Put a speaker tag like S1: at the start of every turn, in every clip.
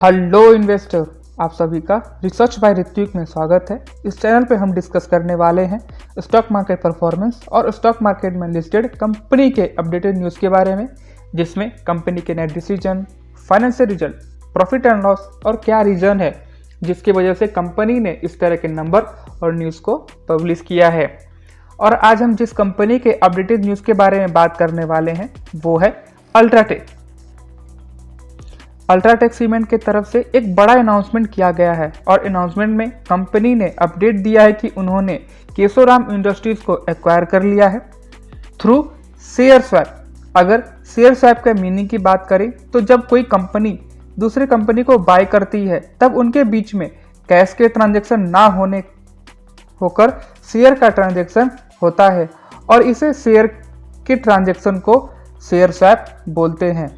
S1: Hello investor, आप सभी का रिसर्च बाय ऋत्विक में स्वागत है। इस चैनल पे हम डिस्कस करने वाले हैं स्टॉक मार्केट परफॉर्मेंस और स्टॉक मार्केट में लिस्टेड कंपनी के अपडेटेड न्यूज़ के बारे में, जिसमें कंपनी के net decision, financial result, profit and loss और क्या रीजन है जिसकी वजह से कंपनी ने इस तरह के नंबर और न्यूज़ को पब्लिश किया है। और आज हम जिस कंपनी के अपडेटेड न्यूज़ के बारे में बात करने वाले हैं वो है अल्ट्राटेक। अल्ट्राटेक सीमेंट की तरफ से एक बड़ा अनाउंसमेंट किया गया है और अनाउंसमेंट में कंपनी ने अपडेट दिया है कि उन्होंने केशोराम इंडस्ट्रीज को एक्वायर कर लिया है थ्रू शेयर स्वैप। अगर शेयर स्वैप का मीनिंग की बात करें तो जब कोई कंपनी दूसरी कंपनी को बाय करती है तब उनके बीच में कैश के ट्रांजैक्शन ना होकर शेयर का ट्रांजैक्शन होता है और इसे शेयर के ट्रांजैक्शन को शेयर स्वैप बोलते हैं।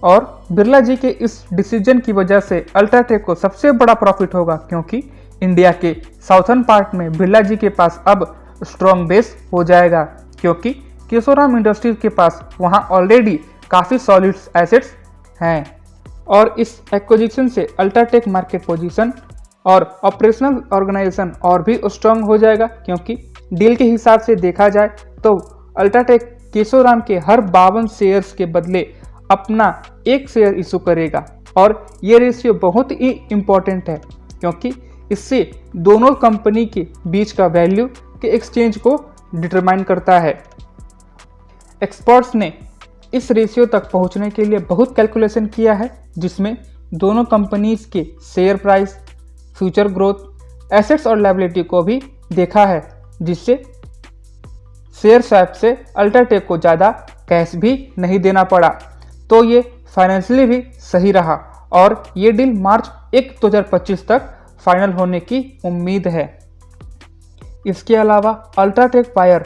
S1: और बिरला जी के इस डिसीजन की वजह से अल्ट्राटेक को सबसे बड़ा प्रॉफिट होगा, क्योंकि इंडिया के साउथर्न पार्ट में बिरला जी के पास अब स्ट्रॉन्ग बेस हो जाएगा, क्योंकि केशोराम इंडस्ट्रीज के पास वहां ऑलरेडी काफ़ी सॉलिड एसेट्स हैं। और इस एक्विजिशन से अल्ट्राटेक मार्केट पोजीशन और ऑपरेशनल ऑर्गेनाइजेशन और भी स्ट्रॉन्ग हो जाएगा, क्योंकि डील के हिसाब से देखा जाए तो अल्ट्राटेक केशोराम के हर 52 शेयर्स के बदले अपना एक शेयर इशू करेगा। और ये रेशियो बहुत ही इम्पोर्टेंट है, क्योंकि इससे दोनों कंपनी के बीच का वैल्यू के एक्सचेंज को डिटरमाइन करता है। एक्सपर्ट्स ने इस रेशियो तक पहुंचने के लिए बहुत कैलकुलेशन किया है, जिसमें दोनों कंपनीज के share price, future growth, assets और लायबिलिटी को भी देखा है, जिससे शेयर स्वैप से अल्ट्राटेक को ज़्यादा कैश भी नहीं देना पड़ा। तो ये फाइनेंशियली भी सही रहा और ये डील मार्च 1, 2025 तक फाइनल होने की उम्मीद है। इसके अलावा अल्ट्राटेक वायर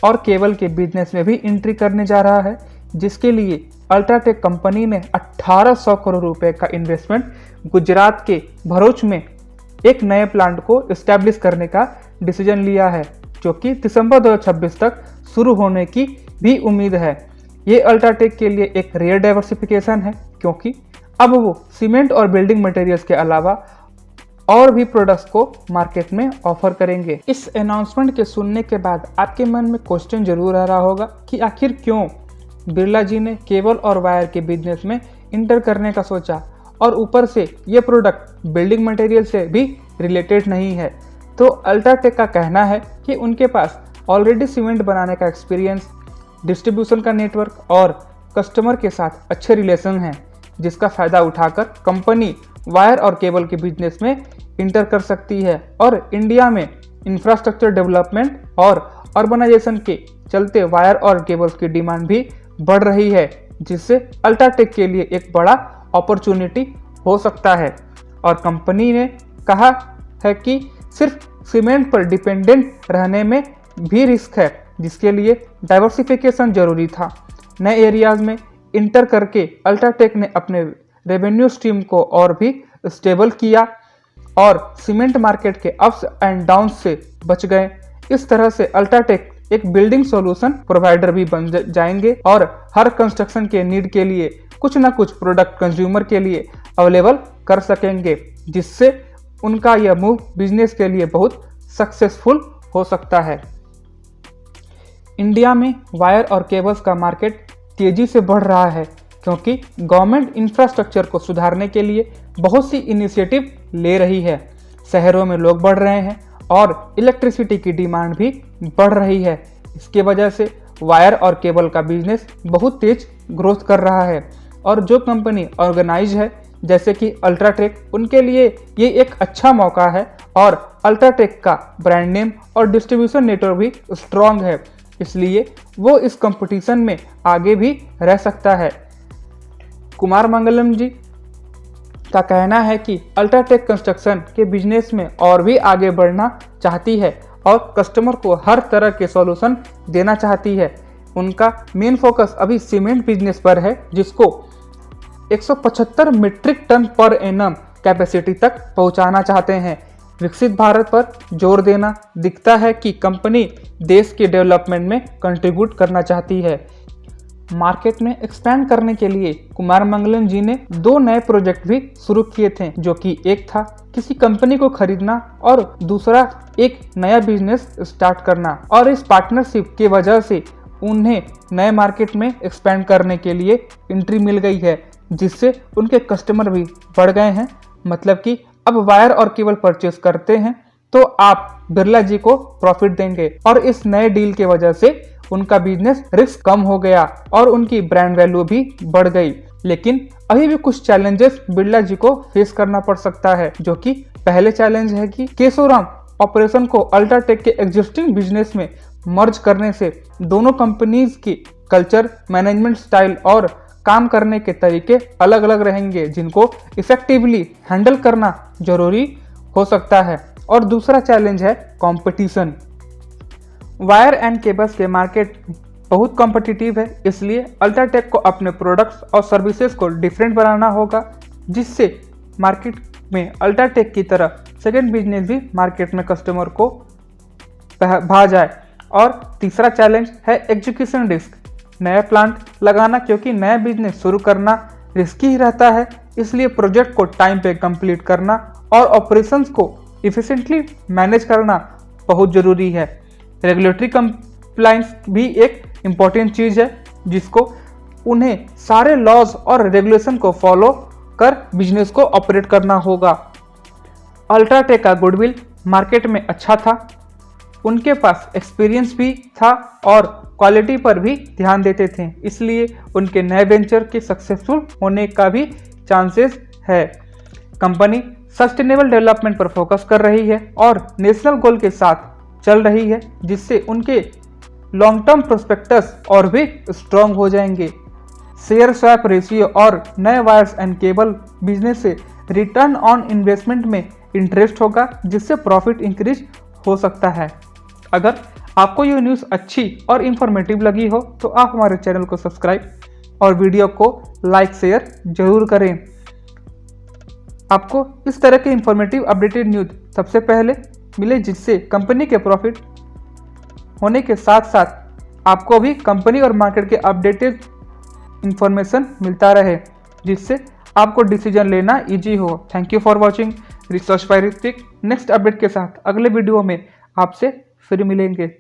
S1: और केबल के बिजनेस में भी एंट्री करने जा रहा है, जिसके लिए अल्ट्राटेक कंपनी ने 1800 करोड़ रुपए का इन्वेस्टमेंट गुजरात के भरूच में एक नए प्लांट को इस्टेब्लिश करने का डिसीजन लिया है, जो कि दिसंबर 2026 तक शुरू होने की भी उम्मीद है। ये अल्ट्राटेक के लिए एक रेयर डाइवर्सिफिकेशन है, क्योंकि अब वो सीमेंट और बिल्डिंग मटेरियल्स के अलावा और भी प्रोडक्ट्स को मार्केट में ऑफर करेंगे। इस अनाउंसमेंट के सुनने के बाद आपके मन में क्वेश्चन जरूर आ रहा होगा कि आखिर क्यों बिरला जी ने केबल और वायर के बिजनेस में इंटर करने का सोचा, और ऊपर से ये प्रोडक्ट बिल्डिंग मटेरियल से भी रिलेटेड नहीं है। तो अल्ट्राटेक का कहना है कि उनके पास ऑलरेडी सीमेंट बनाने का एक्सपीरियंस, डिस्ट्रीब्यूशन का नेटवर्क और कस्टमर के साथ अच्छे रिलेशन हैं, जिसका फ़ायदा उठाकर कंपनी वायर और केबल के बिजनेस में इंटर कर सकती है। और इंडिया में इंफ्रास्ट्रक्चर डेवलपमेंट और अर्बनाइजेशन के चलते वायर और केबल्स की डिमांड भी बढ़ रही है, जिससे अल्ट्राटेक के लिए एक बड़ा अपॉर्चुनिटी हो सकता है। और कंपनी ने कहा है कि सिर्फ सीमेंट पर डिपेंडेंट रहने में भी रिस्क है, जिसके लिए डाइवर्सिफिकेशन जरूरी था। नए एरियाज में इंटर करके अल्ट्राटेक ने अपने रेवेन्यू स्ट्रीम को और भी स्टेबल किया और सीमेंट मार्केट के अप्स एंड डाउन से बच गए। इस तरह से अल्ट्राटेक एक बिल्डिंग सॉल्यूशन प्रोवाइडर भी बन जाएंगे और हर कंस्ट्रक्शन के नीड के लिए कुछ ना कुछ प्रोडक्ट कंज्यूमर के लिए अवेलेबल कर सकेंगे, जिससे उनका यह मूव बिजनेस के लिए बहुत सक्सेसफुल हो सकता है। इंडिया में वायर और केबल्स का मार्केट तेजी से बढ़ रहा है, क्योंकि गवर्नमेंट इंफ्रास्ट्रक्चर को सुधारने के लिए बहुत सी इनिशिएटिव ले रही है। शहरों में लोग बढ़ रहे हैं और इलेक्ट्रिसिटी की डिमांड भी बढ़ रही है। इसके वजह से वायर और केबल का बिजनेस बहुत तेज ग्रोथ कर रहा है। और जो कंपनी ऑर्गेनाइज है जैसे कि अल्ट्राटेक, उनके लिए ये एक अच्छा मौका है। और अल्ट्राटेक का ब्रांड नेम और डिस्ट्रीब्यूशन नेटवर्क भी स्ट्रॉन्ग है, इसलिए वो इस कंपटीशन में आगे भी रह सकता है। कुमार मंगलम जी का कहना है कि अल्ट्राटेक कंस्ट्रक्शन के बिजनेस में और भी आगे बढ़ना चाहती है और कस्टमर को हर तरह के सॉल्यूशन देना चाहती है। उनका मेन फोकस अभी सीमेंट बिजनेस पर है, जिसको 175 metric ton per annum capacity तक पहुंचाना चाहते हैं। विकसित भारत पर जोर देना दिखता है कि कंपनी देश के डेवलपमेंट में कंट्रीब्यूट करना चाहती है। मार्केट में एक्सपैंड करने के लिए कुमार मंगलम जी ने 2 नए प्रोजेक्ट भी शुरू किए थे, जो कि एक था किसी कंपनी को खरीदना और दूसरा एक नया बिजनेस स्टार्ट करना। और इस पार्टनरशिप की वजह से उन्हें नए मार्केट में एक्सपैंड करने के लिए एंट्री मिल गई है, जिससे उनके कस्टमर भी बढ़ गए हैं। मतलब कि अब वायर और केबल परचेस करते हैं तो आप बिरला जी को प्रॉफिट देंगे। और इस नए डील की वजह से उनका बिजनेस रिस्क कम हो गया और उनकी ब्रांड वैल्यू भी बढ़ गई। लेकिन अभी भी कुछ चैलेंजेस बिरला जी को फेस करना पड़ सकता है, जो कि पहले चैलेंज है कि केशोराम ऑपरेशन को अल्ट्राटेक के एग्जिस्टिंग बिजनेस में मर्ज करने से दोनों कंपनीज की कल्चर, मैनेजमेंट स्टाइल और काम करने के तरीके अलग अलग रहेंगे, जिनको इफेक्टिवली हैंडल करना जरूरी हो सकता है। और दूसरा चैलेंज है कंपटीशन। वायर एंड केबल्स के मार्केट बहुत कॉम्पिटिटिव है, इसलिए अल्ट्राटेक को अपने प्रोडक्ट्स और सर्विसेज को डिफरेंट बनाना होगा, जिससे मार्केट में अल्ट्राटेक की तरह सेकेंड बिजनेस भी मार्केट में कस्टमर को भा जाए। और तीसरा चैलेंज है एग्जीक्यूशन रिस्क। नया प्लांट लगाना, क्योंकि नया बिजनेस शुरू करना रिस्की ही रहता है, इसलिए प्रोजेक्ट को टाइम पे कंप्लीट करना और ऑपरेशंस को इफिशिएंटली मैनेज करना बहुत ज़रूरी है। रेगुलेटरी कंप्लायंस भी एक इम्पॉर्टेंट चीज़ है, जिसको उन्हें सारे लॉज और रेगुलेशन को फॉलो कर बिजनेस को ऑपरेट करना होगा। अल्ट्राटेक का गुडविल मार्केट में अच्छा था, उनके पास एक्सपीरियंस भी था और क्वालिटी पर भी ध्यान देते थे, इसलिए उनके नए वेंचर के सक्सेसफुल होने का भी चांसेस है। कंपनी सस्टेनेबल डेवलपमेंट पर फोकस कर रही है और नेशनल गोल के साथ चल रही है, जिससे उनके लॉन्ग टर्म प्रोस्पेक्टस और भी स्ट्रॉन्ग हो जाएंगे। शेयर स्वैप रेशियो और नए वायर्स एंड केबल बिजनेस से रिटर्न ऑन इन्वेस्टमेंट में इंटरेस्ट होगा, जिससे प्रॉफिट इंक्रीज हो सकता है। अगर आपको ये न्यूज़ अच्छी और इन्फॉर्मेटिव लगी हो तो आप हमारे चैनल को सब्सक्राइब और वीडियो को लाइक शेयर जरूर करें। आपको इस तरह के इन्फॉर्मेटिव अपडेटेड न्यूज़ सबसे पहले मिले, जिससे कंपनी के प्रॉफिट होने के साथ साथ आपको भी कंपनी और मार्केट के अपडेटेड इंफॉर्मेशन मिलता रहे, जिससे आपको डिसीजन लेना इजी हो। Thank you for watching research by Ritvik. Next update के साथ अगले वीडियो में आपसे फिर मिलेंगे।